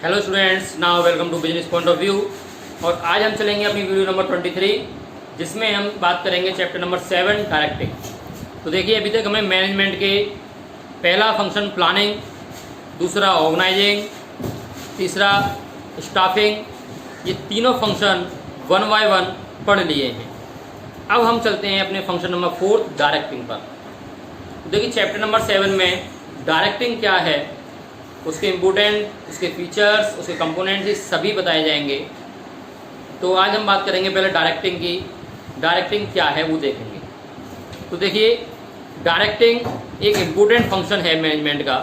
Hello students, now welcome to business point of view. और आज हम चलेंगे अपनी वीडियो नंबर 23, जिसमें हम बात करेंगे चैप्टर नंबर 7 डायरेक्टिंग। तो देखिए, अभी तक हमें मैनेजमेंट के पहला फंक्शन प्लानिंग, दूसरा ऑर्गेनाइजिंग, तीसरा स्टाफिंग, ये तीनों फंक्शन वन बाय वन पढ़ लिए हैं। अब हम चलते हैं अपने फंक्शन नंबर 4 डायरेक्टिंग पर। तो देखिए, चैप्टर नंबर 7 में डायरेक्टिंग क्या है, उसके इम्पोर्टेंट, उसके फीचर्स, उसके कंपोनेंट्स, ये सभी बताए जाएंगे। तो आज हम बात करेंगे पहले डायरेक्टिंग की। डायरेक्टिंग क्या है वो देखेंगे। तो देखिए, डायरेक्टिंग एक इम्पोर्टेंट फंक्शन है मैनेजमेंट का,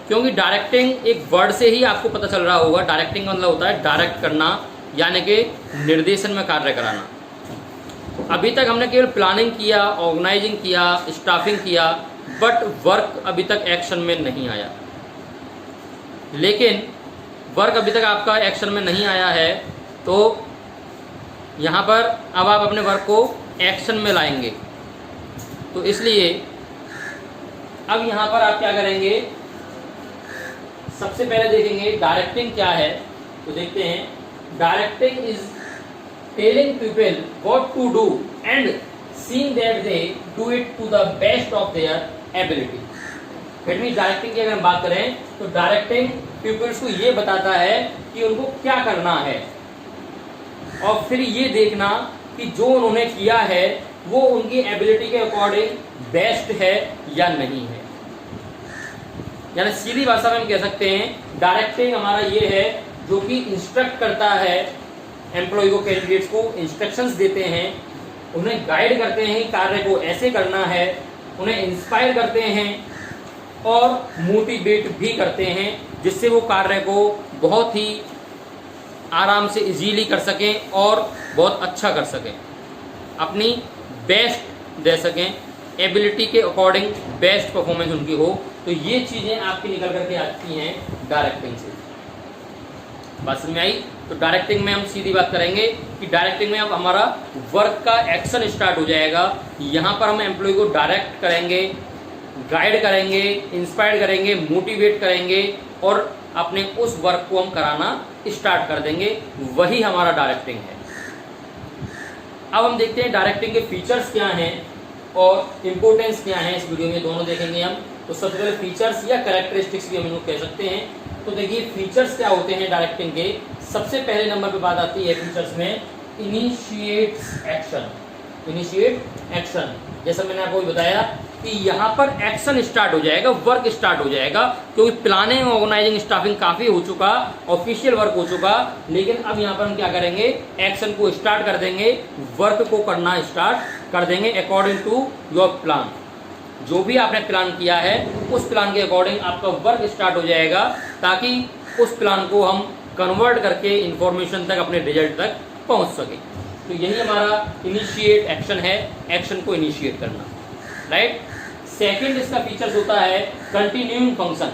क्योंकि डायरेक्टिंग एक वर्ड से ही आपको पता चल रहा होगा। डायरेक्टिंग का मतलब होता है डायरेक्ट करना, यानी कि निर्देशन में कार्य कराना। अभी तक हमने केवल प्लानिंग किया, ऑर्गेनाइजिंग किया, स्टाफिंग किया, बट वर्क अभी तक एक्शन में नहीं आया। लेकिन वर्क अभी तक आपका एक्शन में नहीं आया है, तो यहाँ पर अब आप अपने वर्क को एक्शन में लाएंगे। तो इसलिए अब यहाँ पर आप क्या करेंगे, सबसे पहले देखेंगे डायरेक्टिंग क्या है। तो देखते हैं, directing is telling people what to do and seeing that they do it to the best of their ability. It mean directing की अगर हम बात करें तो डायरेक्टिंग पीपल्स को ये बताता है कि उनको क्या करना है, और फिर ये देखना कि जो उन्होंने किया है वो उनकी एबिलिटी के अकॉर्डिंग बेस्ट है या नहीं है। यानी सीधी भाषा में हम कह सकते हैं, डायरेक्टिंग हमारा ये है जो कि इंस्ट्रक्ट करता है एम्प्लॉय को, कैंडिडेट्स को इंस्ट्रक्शंस देते हैं, उन्हें गाइड करते हैं कार्य को ऐसे करना है, उन्हें इंस्पायर करते हैं और मोटिवेट भी करते हैं, जिससे वो कार्य को बहुत ही आराम से इजीली कर सकें और बहुत अच्छा कर सकें, अपनी बेस्ट दे सकें, एबिलिटी के अकॉर्डिंग बेस्ट परफॉर्मेंस उनकी हो। तो ये चीज़ें आपकी निकल करके आती हैं डायरेक्टिंग से। बात समझ में आई? तो डायरेक्टिंग में हम सीधी बात करेंगे कि डायरेक्टिंग में अब हमारा वर्क का एक्शन स्टार्ट हो जाएगा। यहाँ पर हम एम्प्लॉय को डायरेक्ट करेंगे, गाइड करेंगे, इंस्पायर करेंगे, मोटिवेट करेंगे और अपने उस वर्क को हम कराना स्टार्ट कर देंगे। वही हमारा डायरेक्टिंग है। अब हम देखते हैं डायरेक्टिंग के फीचर्स क्या हैं और इम्पोर्टेंस क्या है। इस वीडियो में दोनों देखेंगे हम। तो सबसे पहले फीचर्स या कैरेक्टरिस्टिक्स भी हम इनको कह सकते हैं। तो देखिए, फीचर्स क्या होते हैं डायरेक्टिंग के। सबसे पहले नंबर पे बात आती है फीचर्स में, इनिशिएट्स एक्शन। इनिशिएट एक्शन, जैसा मैंने आपको बताया कि यहाँ पर एक्शन स्टार्ट हो जाएगा, वर्क स्टार्ट हो जाएगा, क्योंकि प्लानिंग, ऑर्गेनाइजिंग, स्टाफिंग काफी हो चुका, ऑफिशियल वर्क हो चुका। लेकिन अब यहाँ पर हम क्या करेंगे, एक्शन को स्टार्ट कर देंगे, वर्क को करना स्टार्ट कर देंगे अकॉर्डिंग टू योर प्लान। जो भी आपने प्लान किया है उस प्लान के अकॉर्डिंग आपका वर्क स्टार्ट हो जाएगा, ताकि उस प्लान को हम कन्वर्ट करके इंफॉर्मेशन तक, अपने रिजल्ट तक पहुंच सके। तो यही हमारा इनिशिएट एक्शन है, एक्शन को इनिशिएट करना, राइट। सेकंड इसका फीचर्स होता है कंटिन्यूइंग फंक्शन।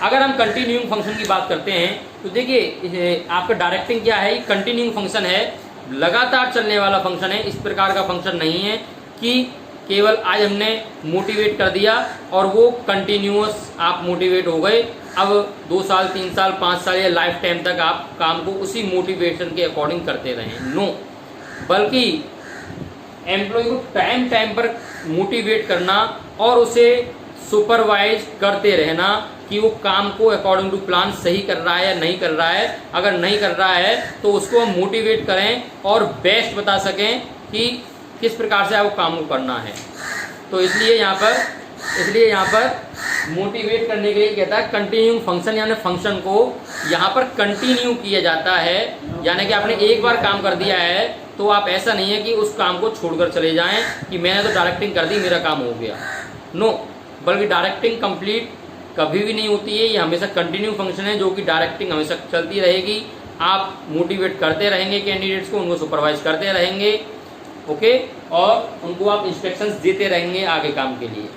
अगर हम कंटिन्यूइंग फंक्शन की बात करते हैं तो देखिए, आपका डायरेक्टिंग क्या है, कंटिन्यूइंग फंक्शन है, लगातार चलने वाला फंक्शन है। इस प्रकार का फंक्शन नहीं है कि केवल आज हमने मोटिवेट कर दिया और वो कंटिन्यूअस आप मोटिवेट हो गए, अब 2 साल, 3 साल, 5 साल या लाइफ टाइम तक आप काम को उसी मोटिवेशन के अकॉर्डिंग करते रहें। नो, बल्कि एम्प्लॉय को टाइम टाइम पर मोटिवेट करना और उसे सुपरवाइज करते रहना कि वो काम को अकॉर्डिंग टू प्लान सही कर रहा है या नहीं कर रहा है। अगर नहीं कर रहा है तो उसको हम मोटिवेट करें और बेस्ट बता सकें कि किस प्रकार से आपको काम को करना है। तो इसलिए यहाँ पर मोटिवेट करने के लिए कहता है कंटिन्यू फंक्शन, यानी फंक्शन को यहाँ पर कंटिन्यू किया जाता है। यानी कि आपने एक बार काम कर दिया है तो आप ऐसा नहीं है कि उस काम को छोड़कर चले जाएं कि मैंने तो डायरेक्टिंग कर दी, मेरा काम हो गया। नो, बल्कि डायरेक्टिंग कंप्लीट कभी भी नहीं होती है। ये हमेशा कंटिन्यू फंक्शन है, जो कि डायरेक्टिंग हमेशा चलती रहेगी। आप मोटिवेट करते रहेंगे कैंडिडेट्स को, उनको सुपरवाइज करते रहेंगे, ओके, और उनको आप इंस्ट्रक्शंस देते रहेंगे आगे काम के लिए।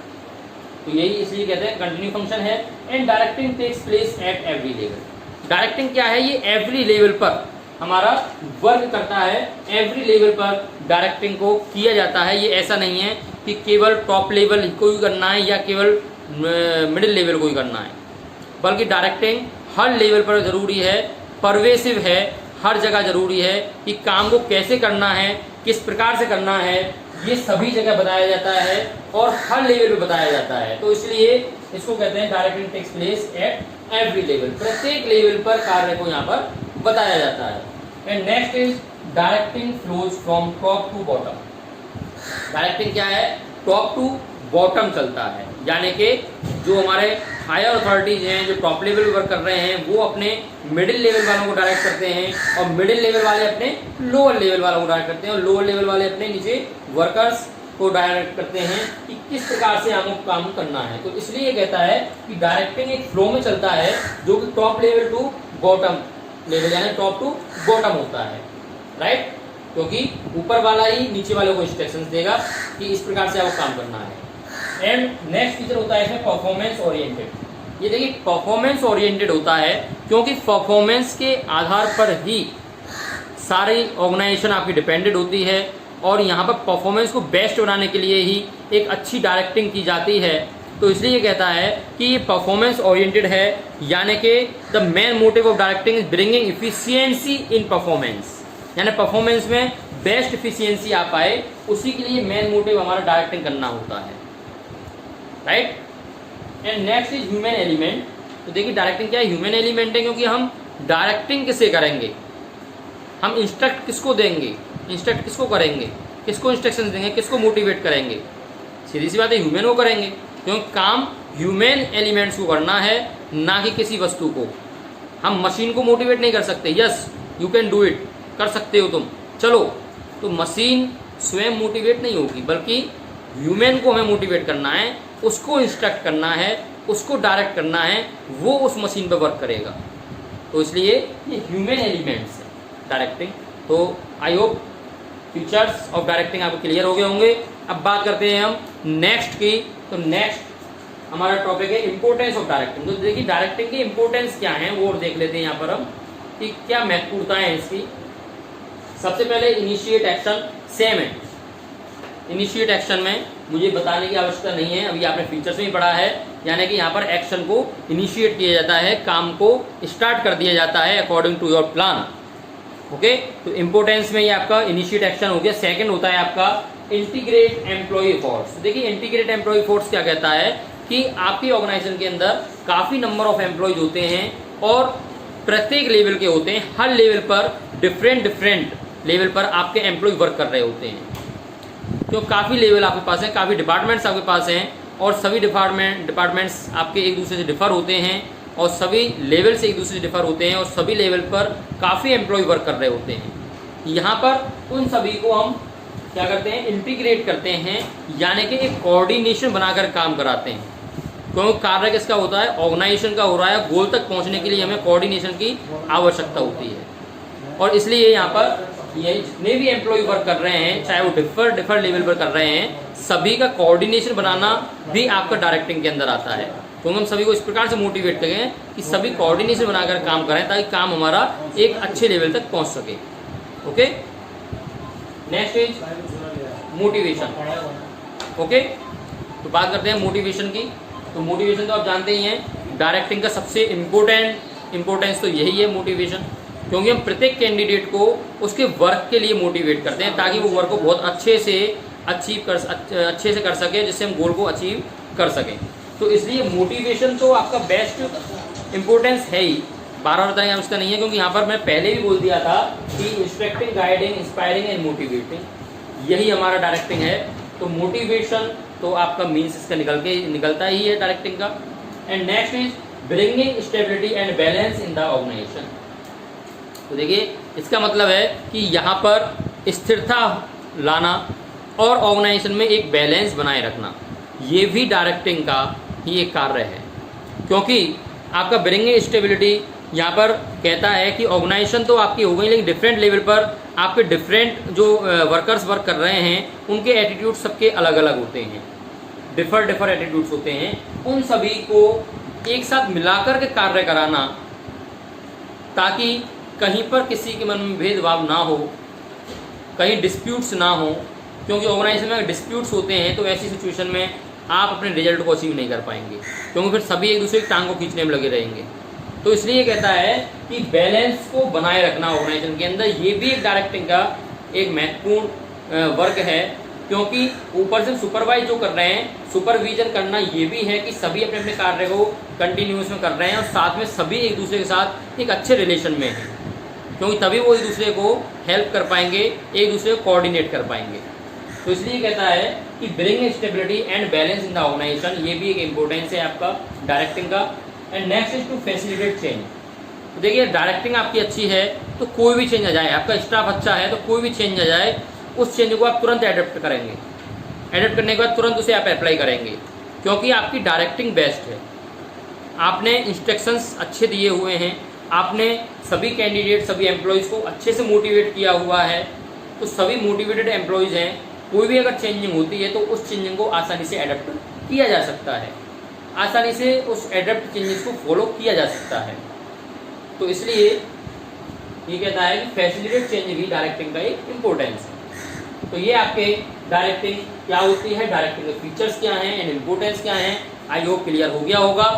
तो यही इसलिए कहते हैं कंटिन्यू फंक्शन है। And directing takes place at every level. Directing क्या है, ये एवरी लेवल पर हमारा वर्क करता है। एवरी लेवल पर डायरेक्टिंग को किया जाता है। ये ऐसा नहीं है कि केवल टॉप लेवल को ही करना है या केवल मिडिल लेवल को ही करना है, बल्कि डायरेक्टिंग हर लेवल पर ज़रूरी है, परवेसिव है, हर जगह ज़रूरी है कि काम को कैसे करना है, किस प्रकार से करना है, ये सभी जगह बताया जाता है और हर लेवल पे बताया जाता है। तो इसलिए इसको कहते हैं directing takes place at every level, प्रत्येक लेवल पर कार्य को यहाँ पर बताया जाता है। And next is directing flows from top to bottom. Directing क्या है? टॉप टू बॉटम चलता है, यानी कि जो हमारे हायर अथॉरिटीज हैं, जो टॉप लेवल वर्क कर रहे हैं, वो अपने मिडिल लेवल वालों को डायरेक्ट करते हैं और मिडिल लेवल वाले अपने लोअर लेवल वालों को डायरेक्ट करते हैं और लोअर लेवल वाले अपने नीचे वर्कर्स को डायरेक्ट करते हैं कि किस प्रकार से हमको काम करना है। तो इसलिए ये कहता है कि डायरेक्टिंग एक फ्लो में चलता है जो कि top level to bottom level यानी टॉप टू बॉटम होता है, राइट? क्योंकि ऊपर वाला ही नीचे वाले को इंस्ट्रक्शंस देगा कि इस प्रकार से आपको काम करना है। एंड नेक्स्ट फीचर होता है इसमें परफॉर्मेंस ओरिएंटेड। ये देखिए परफॉर्मेंस ओरिएंटेड होता है क्योंकि परफॉर्मेंस के आधार पर ही सारी ऑर्गेनाइजेशन आपकी डिपेंडेंट होती है और यहाँ पर परफॉर्मेंस को बेस्ट बनाने के लिए ही एक अच्छी डायरेक्टिंग की जाती है। तो इसलिए ये कहता है कि ये परफॉर्मेंस ओरिएंटेड है, यानी कि the main motive of directing is bringing efficiency in performance, यानी परफॉर्मेंस में बेस्ट इफिशियंसी आ पाए, उसी के लिए मेन मोटिव हमारा डायरेक्टिंग करना होता है, right? And next is human element. तो देखिए डायरेक्टिंग क्या है? ह्यूमन एलिमेंट है क्योंकि हम डायरेक्टिंग किसे करेंगे, हम इंस्ट्रक्ट किसको देंगे, इंस्ट्रक्ट किसको करेंगे, किसको इंस्ट्रक्शन देंगे, किसको मोटिवेट करेंगे? सीधी सी बात है ह्यूमन को करेंगे क्योंकि काम ह्यूमन एलिमेंट्स को करना है, ना कि किसी वस्तु को। हम मशीन को मोटिवेट नहीं कर सकते। Yes you can do it, कर सकते हो तुम, चलो। तो मशीन स्वयं मोटिवेट नहीं होगी, बल्कि ह्यूमन को हमें मोटिवेट करना है, उसको इंस्ट्रक्ट करना है, उसको डायरेक्ट करना है, वो उस मशीन पर वर्क करेगा। तो इसलिए ये ह्यूमन एलिमेंट्स है डायरेक्टिंग। तो I hope features of directing आपको क्लियर हो गए होंगे। अब बात करते हैं हम नेक्स्ट की। तो नेक्स्ट हमारा टॉपिक है इंपोर्टेंस ऑफ डायरेक्टिंग। तो देखिए डायरेक्टिंग की इंपोर्टेंस क्या है वो और देख लेते हैं यहाँ पर हम कि क्या महत्वपूर्णताएं हैं इसकी। सबसे पहले इनिशिएट एक्शन सेम है। इनिशिएट एक्शन में मुझे बताने की आवश्यकता नहीं है, अभी आपने फीचर्स में ही पढ़ा है, यानी कि यहाँ पर एक्शन को इनिशिएट किया जाता है, काम को स्टार्ट कर दिया जाता है according to your plan. Okay, तो इंपोर्टेंस में ये आपका इनिशिएट एक्शन हो गया। सेकंड होता है आपका इंटीग्रेट एम्प्लॉय फोर्स। देखिए इंटीग्रेट एम्प्लॉय फोर्स क्या कहता है कि आपकी ऑर्गेनाइजेशन के अंदर काफ़ी नंबर ऑफ एम्प्लॉयज होते हैं और प्रत्येक लेवल के होते हैं, हर लेवल पर डिफरेंट लेवल पर आपके एम्प्लॉय वर्क कर रहे होते हैं। तो काफ़ी लेवल आपके पास हैं, काफ़ी डिपार्टमेंट्स आपके पास हैं और सभी डिपार्टमेंट्स आपके एक दूसरे से डिफर होते हैं और सभी लेवल से एक दूसरे से डिफर होते हैं और सभी लेवल पर काफ़ी एम्प्लॉय वर्क कर रहे होते हैं। यहाँ पर उन सभी को हम क्या करते हैं, इंटीग्रेट करते हैं, यानी कि एक कोऑर्डिनेशन बनाकर काम कराते हैं। क्योंकि कार्य किसका होता है, ऑर्गेनाइजेशन का हो रहा है, गोल तक पहुँचने के लिए हमें कोऑर्डिनेशन की आवश्यकता होती है। और इसलिए यहाँ पर ये जितने भी एम्प्लॉय वर्क कर रहे हैं, चाहे वो डिफर लेवल पर कर रहे हैं, सभी का कोऑर्डिनेशन बनाना भी आपका डायरेक्टिंग के अंदर आता है। क्योंकि हम सभी को इस प्रकार से मोटिवेट करें कि सभी कोऑर्डिनेशन बनाकर काम करें ताकि काम हमारा एक अच्छे लेवल तक पहुंच सके। Okay, next is motivation. Okay, तो बात करते हैं मोटिवेशन की। तो मोटिवेशन तो आप जानते ही हैं, डायरेक्टिंग का सबसे इम्पोर्टेंस तो यही है मोटिवेशन, क्योंकि हम प्रत्येक कैंडिडेट को उसके वर्क के लिए मोटिवेट करते हैं ताकि वो वर्क को बहुत अच्छे से कर सके, जिससे हम गोल को अचीव कर सकें। तो इसलिए मोटिवेशन तो आपका बेस्ट इम्पोर्टेंस है ही, बार-बार बताएंगे हम इसका नहीं है, क्योंकि यहाँ पर मैं पहले भी बोल दिया था कि instructing, guiding, inspiring and motivating, यही हमारा डायरेक्टिंग है। तो मोटिवेशन तो आपका मीन्स इसका निकलता ही है डायरेक्टिंग का। And next is bringing stability and balance in the organisation. तो देखिए इसका मतलब है कि यहाँ पर स्थिरता लाना और ऑर्गेनाइजेशन में एक बैलेंस बनाए रखना, ये भी डायरेक्टिंग का ही एक कार्य है। क्योंकि आपका ब्रिंगिंग स्टेबिलिटी यहाँ पर कहता है कि ऑर्गेनाइजेशन तो आपकी हो गई, लेकिन डिफरेंट लेवल पर आपके डिफरेंट जो वर्कर्स वर्क कर रहे हैं उनके एटीट्यूड सबके अलग अलग होते हैं, डिफर एटीट्यूड्स होते हैं। उन सभी को एक साथ मिलाकर के कार्य कराना ताकि कहीं पर किसी के मन में भेदभाव ना हो, कहीं डिस्प्यूट्स ना हो, क्योंकि ऑर्गेनाइजेशन में डिस्प्यूट्स होते हैं तो ऐसी सिचुएशन में आप अपने रिजल्ट को अचीव नहीं कर पाएंगे, क्योंकि फिर सभी एक दूसरे की टांग को खींचने में लगे रहेंगे। तो इसलिए कहता है कि बैलेंस को बनाए रखना ऑर्गेनाइजेशन के अंदर, ये भी एक डायरेक्टिंग का एक महत्वपूर्ण वर्क है, क्योंकि ऊपर से सुपरवाइज जो कर रहे हैं, सुपरविजन करना ये भी है कि सभी अपने अपने कार्य को कंटिन्यूस में कर रहे हैं और साथ में सभी एक दूसरे के साथ एक अच्छे रिलेशन में हैं, क्योंकि तभी वो एक दूसरे को हेल्प कर पाएंगे, एक दूसरे को कोऑर्डिनेट कर पाएंगे। तो इसलिए कहता है कि bring stability and balance in the organisation, ये भी एक इंपॉर्टेंस है आपका डायरेक्टिंग का। And next is to facilitate change. तो देखिए डायरेक्टिंग आपकी अच्छी है तो कोई भी चेंज आ जाए, आपका स्टाफ अच्छा है तो कोई भी चेंज आ जाए, उस चेंज को आप तुरंत एडेप्ट करेंगे, एडेप्ट करने के बाद तुरंत उसे आप अप्लाई करेंगे, क्योंकि आपकी डायरेक्टिंग बेस्ट है। आपने इंस्ट्रक्शंस अच्छे दिए हुए हैं, आपने सभी कैंडिडेट, सभी एम्प्लॉयज़ को अच्छे से मोटिवेट किया हुआ है, तो सभी मोटिवेटेड एम्प्लॉयज़ हैं, कोई भी अगर चेंजिंग होती है तो उस चेंजिंग को आसानी से एडेप्ट किया जा सकता है, आसानी से उस एडेप्ट चेंजेस को फॉलो किया जा सकता है। तो इसलिए ये कहता है कि फैसिलिटेट चेंज भी डायरेक्टिंग का एक इम्पोर्टेंस है। तो ये आपके डायरेक्टिंग क्या होती है, डायरेक्टिंग के फीचर्स क्या हैं एंड इम्पोर्टेंस क्या हैं, आई होप क्लियर हो गया होगा।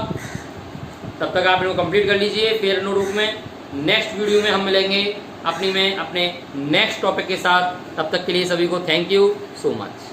तब तक आप इनको कंप्लीट कर लीजिए फेयर नोटबुक में। नेक्स्ट वीडियो में हम मिलेंगे अपने नेक्स्ट टॉपिक के साथ। तब तक के लिए सभी को थैंक यू सो मच।